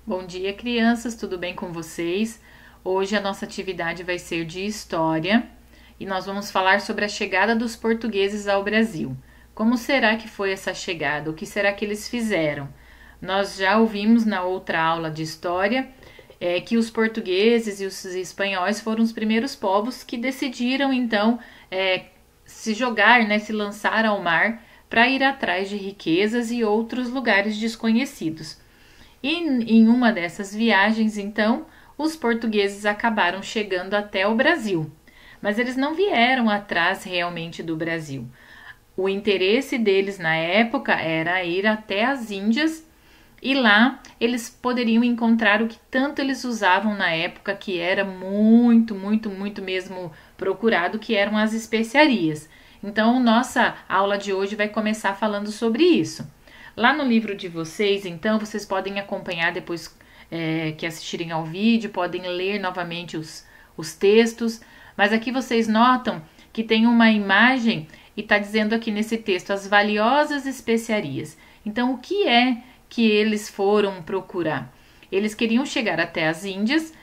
Bom dia, crianças, tudo bem com vocês? Hoje a nossa atividade vai ser de história e nós vamos falar sobre a chegada dos portugueses ao Brasil. Como será que foi essa chegada? O que será que eles fizeram? Nós já ouvimos na outra aula de história que os portugueses e os espanhóis foram os primeiros povos que decidiram então se jogar, né, se lançar ao mar para ir atrás de riquezas e outros lugares desconhecidos. E em uma dessas viagens, então, os portugueses acabaram chegando até o Brasil. Mas eles não vieram atrás realmente do Brasil. O interesse deles na época era ir até as Índias e lá eles poderiam encontrar o que tanto eles usavam na época, que era muito mesmo procurado, que eram as especiarias. Então, nossa aula de hoje vai começar falando sobre isso. Lá no livro de vocês, então, vocês podem acompanhar depois que assistirem ao vídeo, podem ler novamente os textos, mas aqui vocês notam que tem uma imagem e está dizendo aqui nesse texto as valiosas especiarias. Então, o que é que eles foram procurar? Eles queriam chegar até as Índias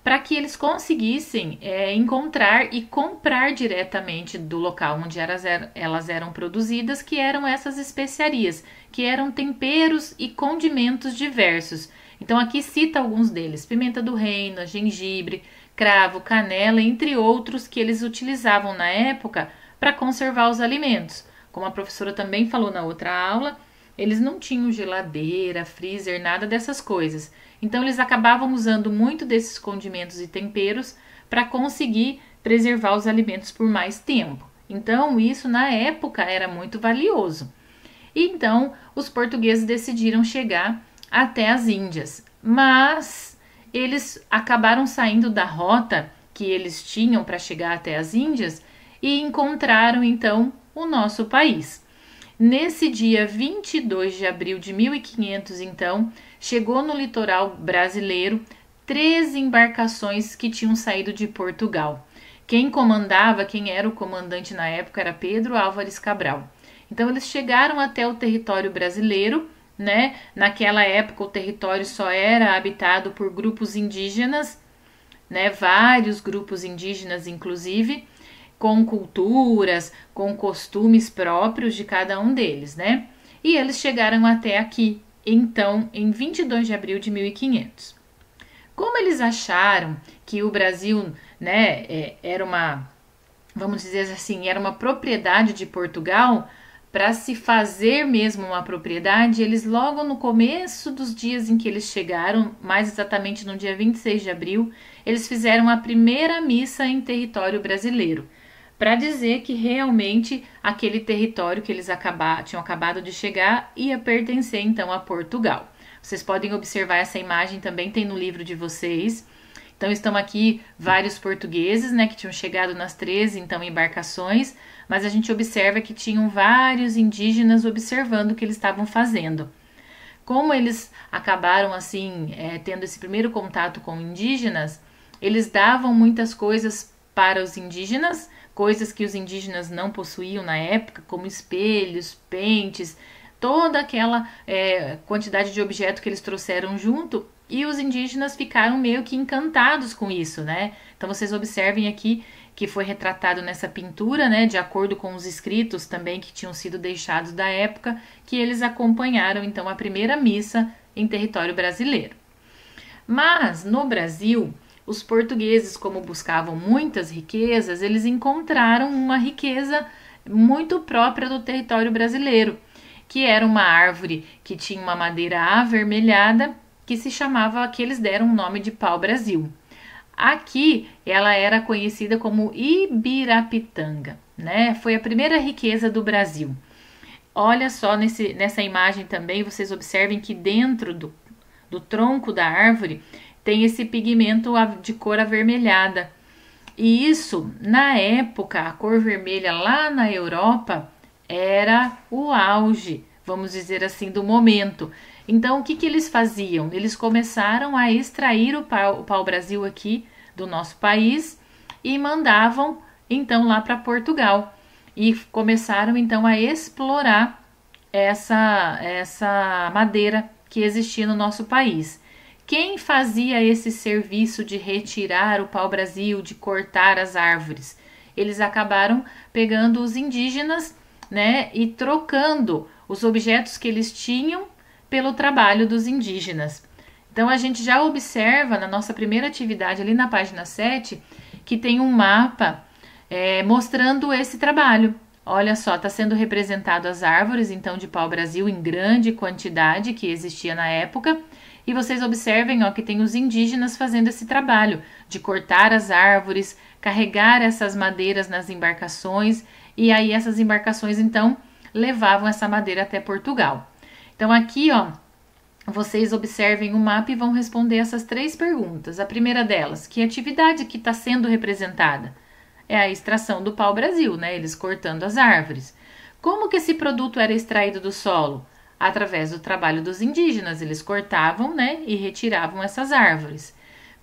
para que eles conseguissem encontrar e comprar diretamente do local onde elas eram produzidas, que eram essas especiarias, que eram temperos e condimentos diversos. Então aqui cita alguns deles: pimenta do reino, gengibre, cravo, canela, entre outros que eles utilizavam na época para conservar os alimentos. Como a professora também falou na outra aula, eles não tinham geladeira, freezer, nada dessas coisas. Então eles acabavam usando muito desses condimentos e temperos para conseguir preservar os alimentos por mais tempo. Então isso na época era muito valioso. E então os portugueses decidiram chegar até as Índias, mas eles acabaram saindo da rota que eles tinham para chegar até as Índias e encontraram então o nosso país. Nesse dia 22 de abril de 1500, então, chegou no litoral brasileiro 13 embarcações que tinham saído de Portugal. Quem comandava, quem era o comandante na época, era Pedro Álvares Cabral. Então eles chegaram até o território brasileiro, né? Naquela época o território só era habitado por grupos indígenas, né? Vários grupos indígenas, inclusive, com culturas, com costumes próprios de cada um deles, né? E eles chegaram até aqui, então, em 22 de abril de 1500. Como eles acharam que o Brasil, né, era uma, vamos dizer assim, era uma propriedade de Portugal, para se fazer mesmo uma propriedade, eles logo no começo dos dias em que eles chegaram, mais exatamente no dia 26 de abril, eles fizeram a primeira missa em território brasileiro, para dizer que realmente aquele território que eles tinham acabado de chegar ia pertencer então a Portugal. Vocês podem observar essa imagem, também tem no livro de vocês. Então estão aqui vários portugueses, né, que tinham chegado nas 13 então embarcações, mas a gente observa que tinham vários indígenas observando o que eles estavam fazendo. Como eles acabaram assim tendo esse primeiro contato com indígenas, eles davam muitas coisas para os indígenas, coisas que os indígenas não possuíam na época, como espelhos, pentes, toda aquela quantidade de objetos que eles trouxeram junto, e os indígenas ficaram meio que encantados com isso, né? Então vocês observem aqui que foi retratado nessa pintura, né, de acordo com os escritos também que tinham sido deixados da época, que eles acompanharam então a primeira missa em território brasileiro. Mas no Brasil, os portugueses, como buscavam muitas riquezas, eles encontraram uma riqueza muito própria do território brasileiro, que era uma árvore que tinha uma madeira avermelhada, que se chamava, que eles deram o nome de pau-brasil. Aqui ela era conhecida como Ibirapitanga, né? Foi a primeira riqueza do Brasil. Olha só nessa imagem também, vocês observem que dentro do tronco da árvore tem esse pigmento de cor avermelhada. E isso, na época, a cor vermelha lá na Europa era o auge, vamos dizer assim, do momento. Então, o que eles faziam? Eles começaram a extrair o pau-brasil aqui do nosso país e mandavam, então, lá para Portugal. E começaram, então, a explorar essa madeira que existia no nosso país. Quem fazia esse serviço de retirar o pau-brasil, de cortar as árvores? Eles acabaram pegando os indígenas, né, e trocando os objetos que eles tinham pelo trabalho dos indígenas. Então a gente já observa na nossa primeira atividade, ali na página 7, que tem um mapa mostrando esse trabalho. Olha só, está sendo representado as árvores, então, de pau-brasil em grande quantidade que existia na época. E vocês observem, ó, que tem os indígenas fazendo esse trabalho de cortar as árvores, carregar essas madeiras nas embarcações, e aí essas embarcações, então, levavam essa madeira até Portugal. Então, aqui, ó, vocês observem o mapa e vão responder essas 3 perguntas. A primeira delas, que atividade que está sendo representada? É a extração do pau-brasil, né? Eles cortando as árvores. Como que esse produto era extraído do solo? Através do trabalho dos indígenas. Eles cortavam, né? E retiravam essas árvores.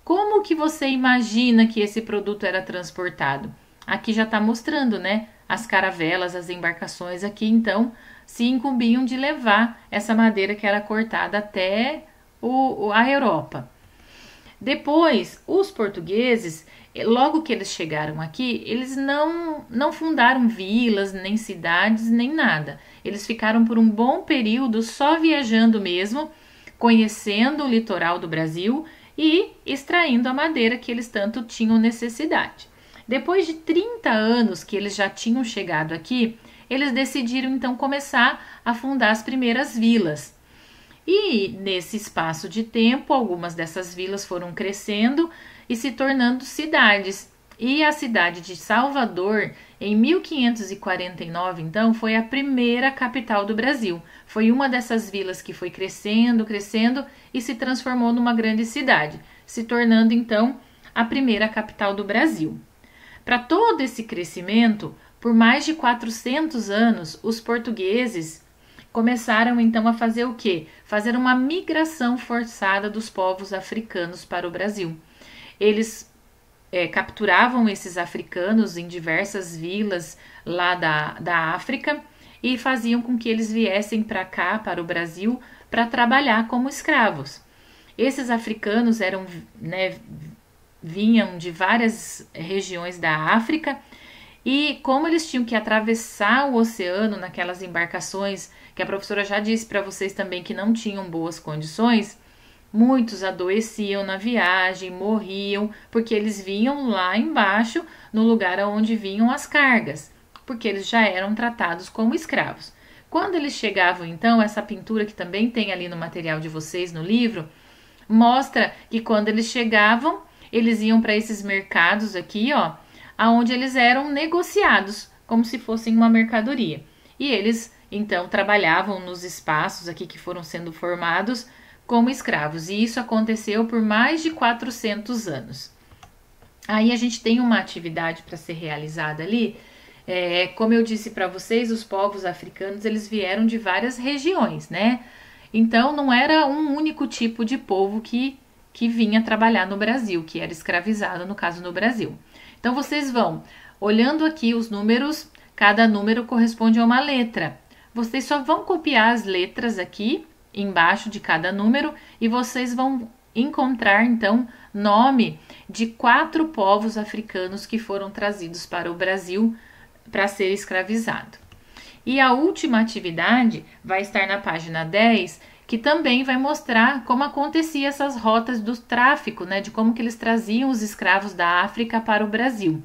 Como que você imagina que esse produto era transportado? Aqui já está mostrando, né? As caravelas, as embarcações aqui, então, se incumbiam de levar essa madeira que era cortada até a Europa. Depois, os portugueses, logo que eles chegaram aqui, eles não fundaram vilas, nem cidades, nem nada. Eles ficaram por um bom período só viajando mesmo, conhecendo o litoral do Brasil e extraindo a madeira que eles tanto tinham necessidade. Depois de 30 anos que eles já tinham chegado aqui, eles decidiram então começar a fundar as primeiras vilas. E nesse espaço de tempo, algumas dessas vilas foram crescendo e se tornando cidades. E a cidade de Salvador, em 1549, então, foi a primeira capital do Brasil. Foi uma dessas vilas que foi crescendo, crescendo e se transformou numa grande cidade, se tornando então a primeira capital do Brasil. Para todo esse crescimento, por mais de 400 anos, os portugueses começaram então a fazer o quê? Fazer uma migração forçada dos povos africanos para o Brasil. Eles capturavam esses africanos em diversas vilas lá da África e faziam com que eles viessem para cá, para o Brasil, para trabalhar como escravos. Esses africanos vinham de várias regiões da África e como eles tinham que atravessar o oceano naquelas embarcações que a professora já disse para vocês também que não tinham boas condições, muitos adoeciam na viagem, morriam, porque eles vinham lá embaixo, no lugar onde vinham as cargas, porque eles já eram tratados como escravos. Quando eles chegavam, então, essa pintura que também tem ali no material de vocês, no livro, mostra que quando eles chegavam, eles iam para esses mercados aqui, ó, aonde eles eram negociados, como se fossem uma mercadoria. E eles então trabalhavam nos espaços aqui que foram sendo formados como escravos, e isso aconteceu por mais de 400 anos. Aí a gente tem uma atividade para ser realizada ali. Como eu disse para vocês, os povos africanos eles vieram de várias regiões, né? Então não era um único tipo de povo que vinha trabalhar no Brasil, que era escravizado, no caso no Brasil. Então vocês vão olhando aqui os números, cada número corresponde a uma letra. Vocês só vão copiar as letras aqui embaixo de cada número e vocês vão encontrar então nome de 4 povos africanos que foram trazidos para o Brasil para ser escravizado. E a última atividade vai estar na página 10, que também vai mostrar como acontecia essas rotas do tráfico, né, de como que eles traziam os escravos da África para o Brasil.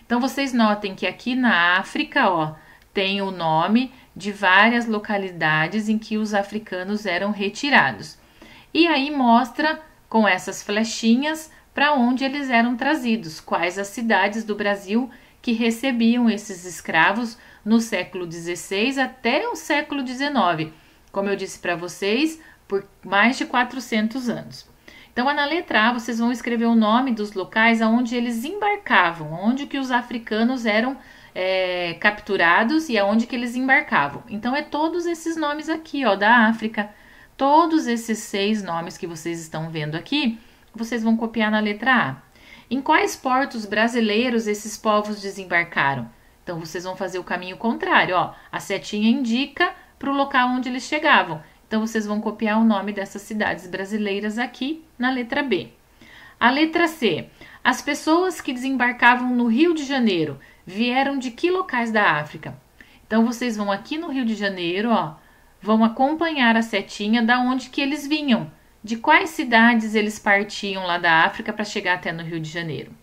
Então vocês notem que aqui na África, ó, tem o nome de várias localidades em que os africanos eram retirados. E aí mostra com essas flechinhas para onde eles eram trazidos, quais as cidades do Brasil que recebiam esses escravos no século XVI até o século XIX. Como eu disse para vocês, por mais de 400 anos. Então, na letra A, vocês vão escrever o nome dos locais onde eles embarcavam, onde que os africanos eram capturados e aonde que eles embarcavam. Então, é todos esses nomes aqui, ó, da África. Todos esses 6 nomes que vocês estão vendo aqui, vocês vão copiar na letra A. Em quais portos brasileiros esses povos desembarcaram? Então, vocês vão fazer o caminho contrário, ó. A setinha indica para o local onde eles chegavam. Então, Então, vocês vão copiar o nome dessas cidades brasileiras aqui na letra B. A letra C. As pessoas que desembarcavam no Rio de Janeiro vieram de que locais da África? Então, vocês vão aqui no Rio de Janeiro, ó, vão acompanhar a setinha da onde que eles vinham, de quais cidades eles partiam lá da África para chegar até no Rio de Janeiro.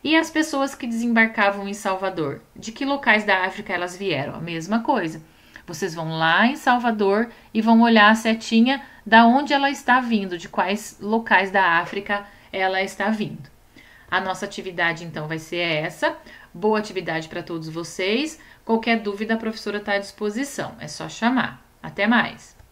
E as pessoas que desembarcavam em Salvador, de que locais da África elas vieram? A mesma coisa. Vocês vão lá em Salvador e vão olhar a setinha da onde ela está vindo, de quais locais da África ela está vindo. A nossa atividade, então, vai ser essa. Boa atividade para todos vocês. Qualquer dúvida, a professora está à disposição. É só chamar. Até mais!